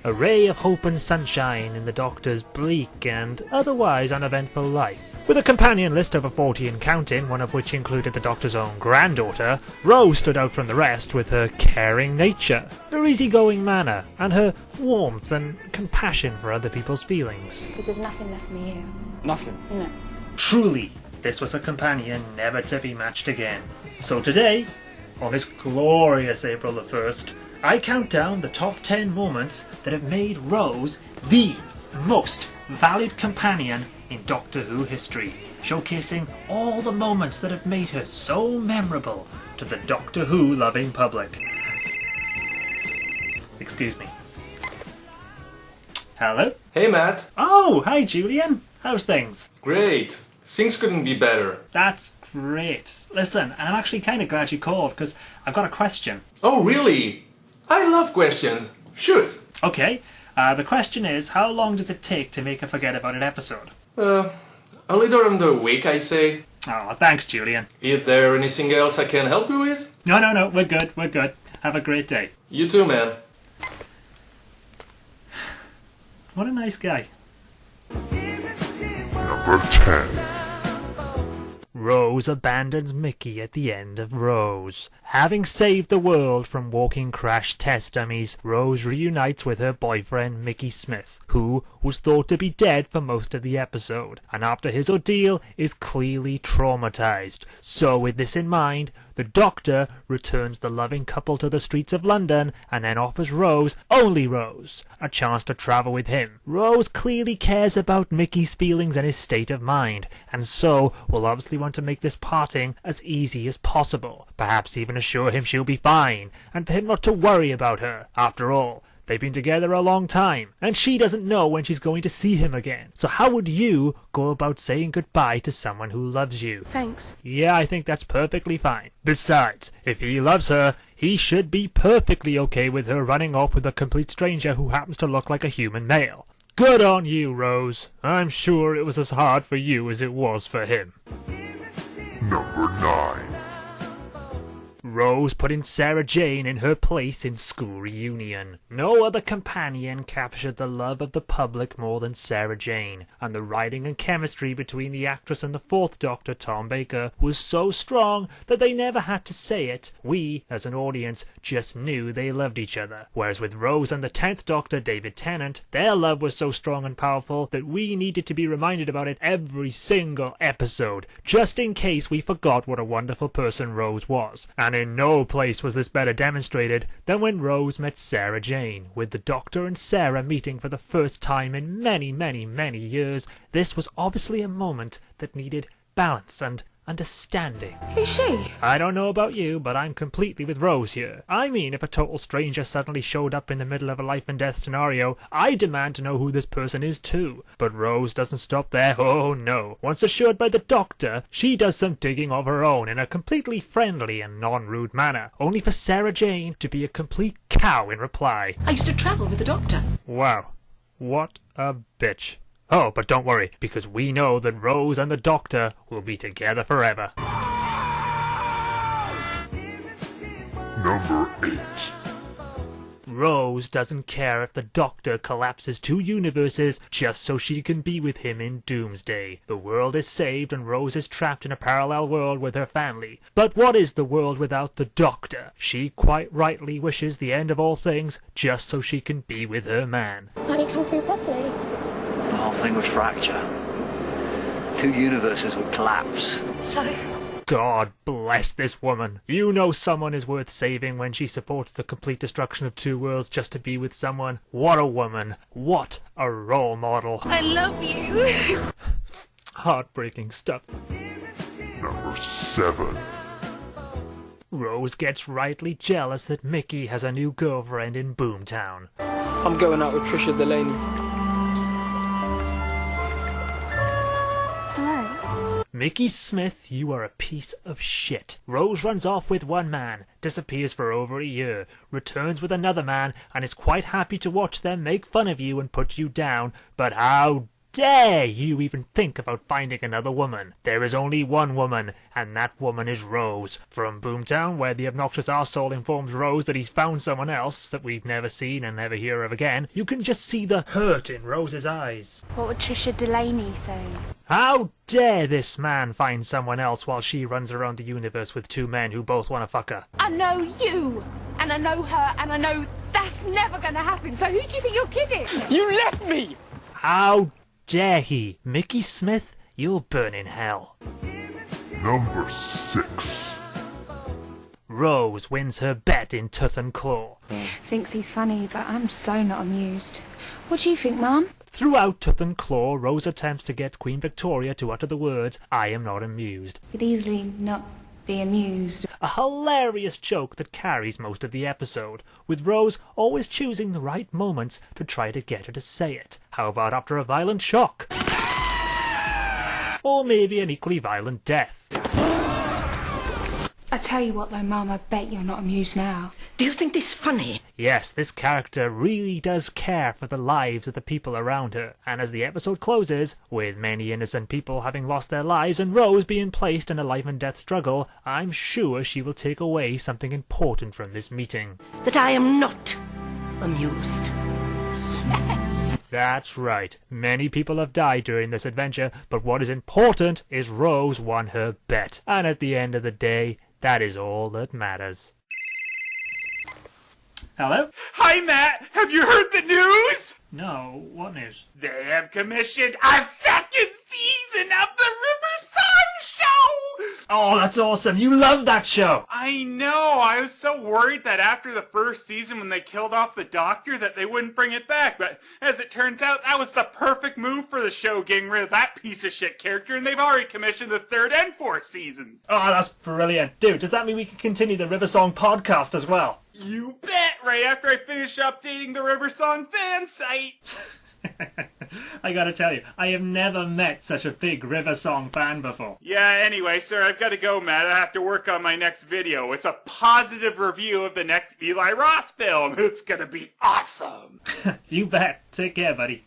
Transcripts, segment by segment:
a ray of hope and sunshine in the Doctor's bleak and otherwise uneventful life. With a companion list over 40 and counting, one of which included the Doctor's own granddaughter, Rose stood out from the rest with her caring nature, her easygoing manner, and her warmth and compassion for other people's feelings. Because there's nothing left for me here. Nothing? No. Truly, this was a companion never to be matched again. So today, on this glorious April the 1st, I count down the top 10 moments that have made Rose the most valued companion in Doctor Who history, showcasing all the moments that have made her so memorable to the Doctor Who loving public. Excuse me. Hello? Hey Matt. Oh, hi Julian. How's things? Great. Things couldn't be better. That's great. Listen, and I'm actually kind of glad you called, because I've got a question. Oh really? I love questions. Shoot. Okay, the question is, how long does it take to make a forget about it episode? A little under a week, I say. Oh, thanks Julian. Is there anything else I can help you with? No, we're good. Have a great day. You too, man. What a nice guy. Number 10. Rose abandons Mickey at the end of Rose. Having saved the world from walking crash test dummies, Rose reunites with her boyfriend Mickey Smith, who was thought to be dead for most of the episode, and after his ordeal is clearly traumatized. So with this in mind, the Doctor returns the loving couple to the streets of London and then offers Rose, only Rose, a chance to travel with him. Rose clearly cares about Mickey's feelings and his state of mind, and so will obviously want to make this parting as easy as possible. Perhaps even assure him she'll be fine, and for him not to worry about her. After all, they've been together a long time, and she doesn't know when she's going to see him again. So how would you go about saying goodbye to someone who loves you? Thanks. Yeah, I think that's perfectly fine. Besides, if he loves her, he should be perfectly okay with her running off with a complete stranger who happens to look like a human male. Good on you, Rose. I'm sure it was as hard for you as it was for him. Number 9. Rose putting Sarah Jane in her place in School Reunion. No other companion captured the love of the public more than Sarah Jane, and the writing and chemistry between the actress and the fourth Doctor, Tom Baker, was so strong that they never had to say it. We, as an audience, just knew they loved each other. Whereas with Rose and the 10th Doctor, David Tennant, their love was so strong and powerful that we needed to be reminded about it every single episode, just in case we forgot what a wonderful person Rose was. And in no place was this better demonstrated than when Rose met Sarah Jane, with the Doctor and Sarah meeting for the first time in many years. This was obviously a moment that needed balance and understanding. Who's she? I don't know about you, but I'm completely with Rose here. I mean, if a total stranger suddenly showed up in the middle of a life and death scenario, I demand to know who this person is too. But Rose doesn't stop there, oh no. Once assured by the Doctor, she does some digging of her own in a completely friendly and non-rude manner, only for Sarah Jane to be a complete cow in reply. I used to travel with the Doctor. Wow, what a bitch. Oh, but don't worry, because we know that Rose and the Doctor will be together forever. Number 8. Rose doesn't care if the Doctor collapses 2 universes just so she can be with him in Doomsday. The world is saved and Rose is trapped in a parallel world with her family. But what is the world without the Doctor? She quite rightly wishes the end of all things just so she can be with her man. Can he come through properly? The whole thing would fracture. 2 universes would collapse. So? God bless this woman. You know someone is worth saving when she supports the complete destruction of 2 worlds just to be with someone. What a woman. What a role model. I love you. Heartbreaking stuff. Number 7. Rose gets rightly jealous that Mickey has a new girlfriend in Boomtown. I'm going out with Trisha Delaney. Mickey Smith, you are a piece of shit. Rose runs off with one man, disappears for over a year, returns with another man, and is quite happy to watch them make fun of you and put you down. But how dare you even think about finding another woman? There is only one woman, and that woman is Rose. From Boomtown, where the obnoxious arsehole informs Rose that he's found someone else that we've never seen and never hear of again, you can just see the hurt in Rose's eyes. What would Trisha Delaney say? How dare this man find someone else while she runs around the universe with two men who both want to fuck her? I know you, and I know her, and I know that's never gonna happen, so who do you think you're kidding? You left me! How dare he? Mickey Smith, you'll burn in hell. Number 6. Rose wins her bet in Tooth and Claw. Thinks he's funny, but I'm so not amused. What do you think, Mum? Throughout Tooth and Claw, Rose attempts to get Queen Victoria to utter the words, "I am not amused." Could easily not be amused. A hilarious joke that carries most of the episode, with Rose always choosing the right moments to try to get her to say it. How about after a violent shock? Or maybe an equally violent death. I tell you what though, Mum, I bet you're not amused now. Do you think this funny? Yes, this character really does care for the lives of the people around her, and as the episode closes, with many innocent people having lost their lives and Rose being placed in a life and death struggle, I'm sure she will take away something important from this meeting. That I am not amused. Yes! That's right. Many people have died during this adventure, but what is important is Rose won her bet. And at the end of the day, that is all that matters. Hello? Hi, Matt. Have you heard the news? No, what news? They have commissioned a second season of the River Song Show! Oh, that's awesome. You love that show. I know. I was so worried that after the first season when they killed off the doctor that they wouldn't bring it back. But as it turns out, that was the perfect move for the show, getting rid of that piece of shit character, and they've already commissioned the 3rd and 4th seasons. Oh, that's brilliant. Dude, does that mean we can continue the River Song podcast as well? You bet, right after I finish updating the River Song fan site. I gotta tell you, I have never met such a big River Song fan before. Yeah, anyway, sir, I've got to go, Matt. I have to work on my next video. It's a positive review of the next Eli Roth film. It's gonna be awesome. You bet. Take care, buddy.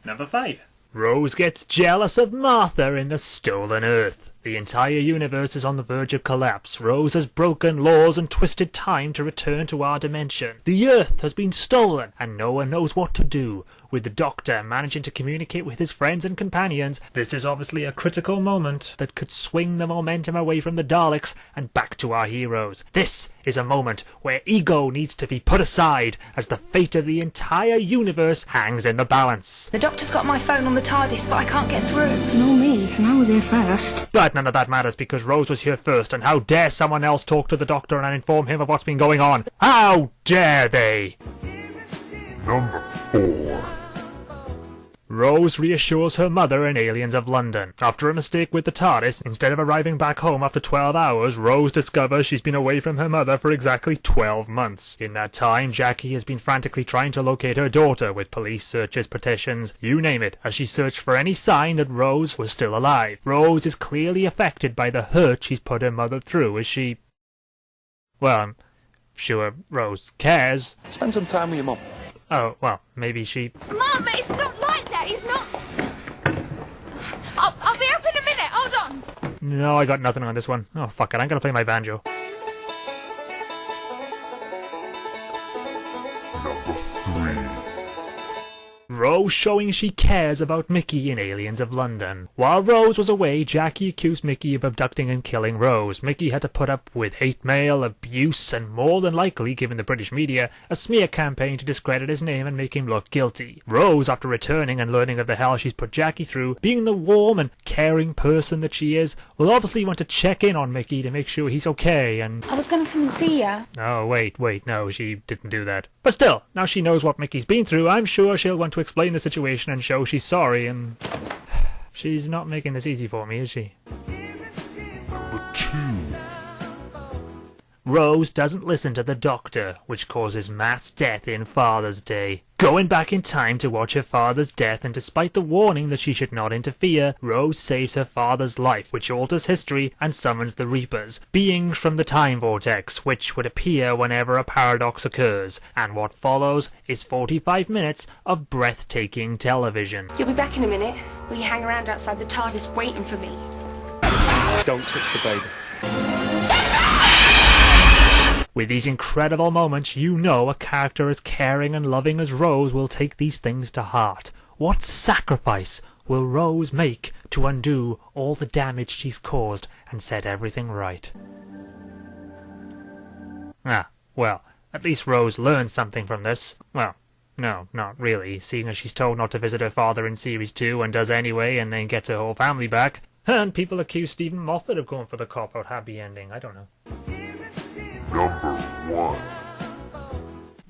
Number 5. Rose gets jealous of Martha in the Stolen Earth. The entire universe is on the verge of collapse. Rose has broken laws and twisted time to return to our dimension. The Earth has been stolen, and no one knows what to do. With the Doctor managing to communicate with his friends and companions, this is obviously a critical moment that could swing the momentum away from the Daleks and back to our heroes. This is a moment where ego needs to be put aside, as the fate of the entire universe hangs in the balance. The Doctor's got my phone on the TARDIS, but I can't get through. Nor me, and I was here first. But none of that matters because Rose was here first, and how dare someone else talk to the Doctor and inform him of what's been going on? How dare they? Number 4. Rose reassures her mother in Aliens of London. After a mistake with the TARDIS, instead of arriving back home after 12 hours, Rose discovers she's been away from her mother for exactly 12 months. In that time, Jackie has been frantically trying to locate her daughter with police searches, petitions, you name it, as she searched for any sign that Rose was still alive. Rose is clearly affected by the hurt she's put her mother through as she... Well, I'm sure Rose cares. Spend some time with your mum. Oh, well, maybe she... Mum, it's not like that. It's not... I'll be up in a minute. Hold on. No, I got nothing on this one. Oh, fuck it. I'm gonna play my banjo. Number 3. Rose showing she cares about Mickey in Aliens of London. While Rose was away, Jackie accused Mickey of abducting and killing Rose. Mickey had to put up with hate mail, abuse, and more than likely, given the British media, a smear campaign to discredit his name and make him look guilty. Rose, after returning and learning of the hell she's put Jackie through, being the warm and caring person that she is, will obviously want to check in on Mickey to make sure he's okay and... I was going to come and see ya. Oh, wait, no, she didn't do that. But still, now she knows what Mickey's been through, I'm sure she'll want to explain the situation and show she's sorry, and she's not making this easy for me, is she? Number 2. Rose doesn't listen to the Doctor, which causes mass death in Father's Day. Going back in time to watch her father's death, and despite the warning that she should not interfere, Rose saves her father's life, which alters history and summons the Reapers, beings from the time vortex, which would appear whenever a paradox occurs, and what follows is 45 minutes of breathtaking television. You'll be back in a minute. Will you hang around outside the TARDIS waiting for me? Don't touch the baby. With these incredible moments, you know a character as caring and loving as Rose will take these things to heart. What sacrifice will Rose make to undo all the damage she's caused and set everything right? Ah, well, at least Rose learned something from this. Well, no, not really, seeing as she's told not to visit her father in Series 2 and does anyway and then gets her whole family back. And people accuse Stephen Moffat of going for the cop-out happy ending, I don't know. Number 1.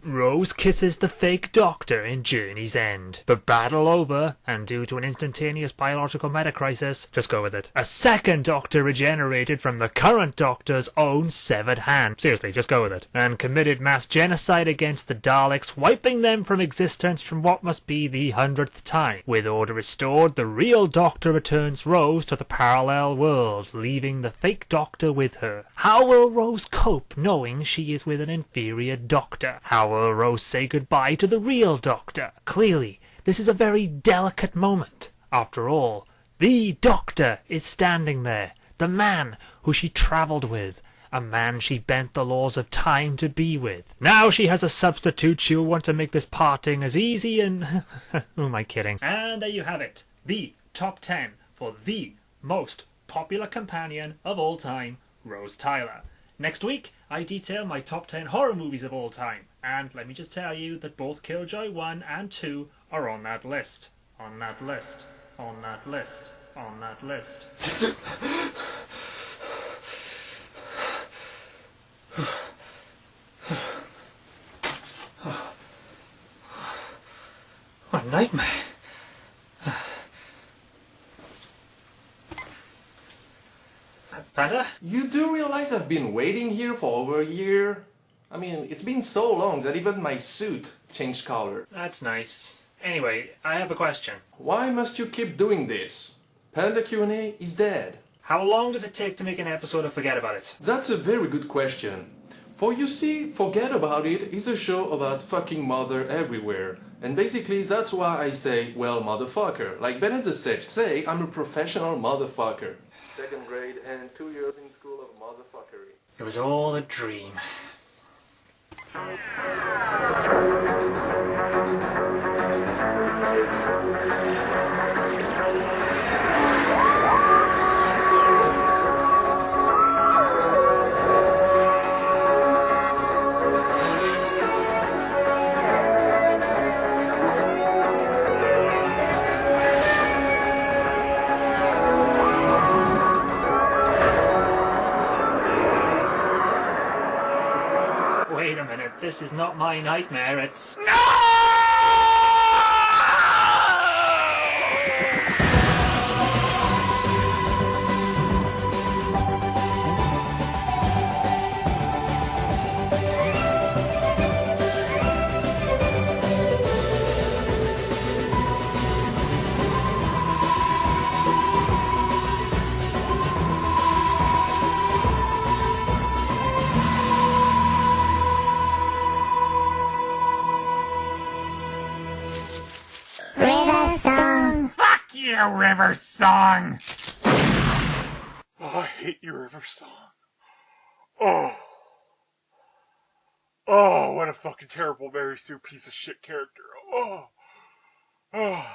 Rose kisses the fake doctor in Journey's End. The battle over, and due to an instantaneous biological meta-crisis, just go with it, a second doctor regenerated from the current doctor's own severed hand. Seriously, just go with it. And committed mass genocide against the Daleks, wiping them from existence from what must be the 100th time. With order restored, the real doctor returns Rose to the parallel world, leaving the fake doctor with her. How will Rose cope knowing she is with an inferior doctor? How will Rose say goodbye to the real doctor? Clearly, this is a very delicate moment. After all, the doctor is standing there, the man who she travelled with, a man she bent the laws of time to be with. Now she has a substitute, she'll want to make this parting as easy and... who am I kidding? And there you have it, the top 10 for the most popular companion of all time, Rose Tyler. Next week, I detail my top 10 horror movies of all time, and let me just tell you that both Killjoy 1 and 2 are on that list. On that list. On that list. On that list. What a nightmare. Panda? You do realize I've been waiting here for over a year? I mean, it's been so long that even my suit changed color. That's nice. Anyway, I have a question. Why must you keep doing this? Panda Q&A is dead. How long does it take to make an episode of Forget About It? That's a very good question. For you see, Forget About It is a show about fucking mother everywhere. And basically that's why I say, well, motherfucker. Like Ben and the Sitch say, I'm a professional motherfucker. 2nd grade and 2 years in school of motherfuckery. It was all a dream. Wait a minute, this is not my nightmare, it's... Fuck you, River Song! Oh, I hate your River Song. Oh. Oh, what a fucking terrible Mary Sue piece of shit character. Oh. Oh.